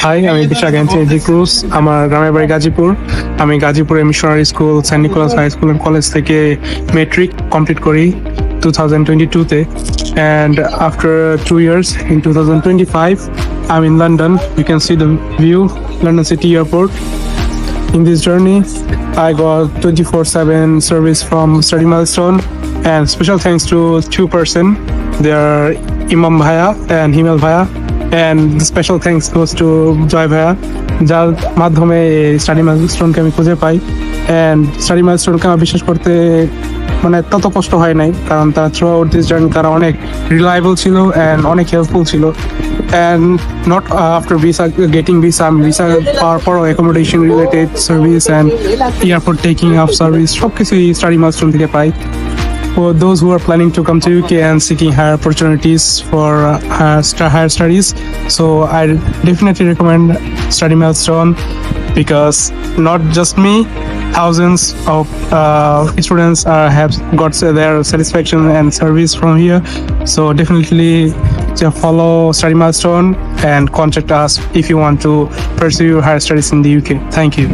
High, আমি Bishakh এনসিএজি cruise. আমার গ্রামের বাড়ি গাজীপুর। আমি গাজীপুরে missionary school, Saint Nicholas high school and college থেকে মেট্রিক কমপ্লিট করি 2022-তে। And after 2 years, in 2025, I'm in London. You can see the view, London City Airport. In this journey, I got 24/7 service from Study Milestone, and special thanks to two person. They are Imam Bhaya and Himel Bhaya. And the special thanks goes to Joy Bhaya, যার মাধ্যমে study মাইলস্টোনকে আমি খুঁজে পাই। And study মাইলস্টোনকে আমার বিশ্বাস করতে মানে তত কষ্ট হয় নাই, কারণ তারা থ্রু আউট দিস জার্নি তারা অনেক রিলায়েবল ছিল অ্যান্ড অনেক হেল্পফুল ছিল। And not after visa getting visa, আমি ভিসা পাওয়ার পরও accommodation related service and airport taking up service সব কিছুই স্টাডি মাইলস্টোন থেকে পাই। For those who are planning to come to UK and seeking higher opportunities for higher studies, so I definitely recommend Study Milestone, because not just me, thousands of students have got their satisfaction and service from here. So definitely follow Study Milestone and contact us if you want to pursue your higher studies in the UK. Thank you.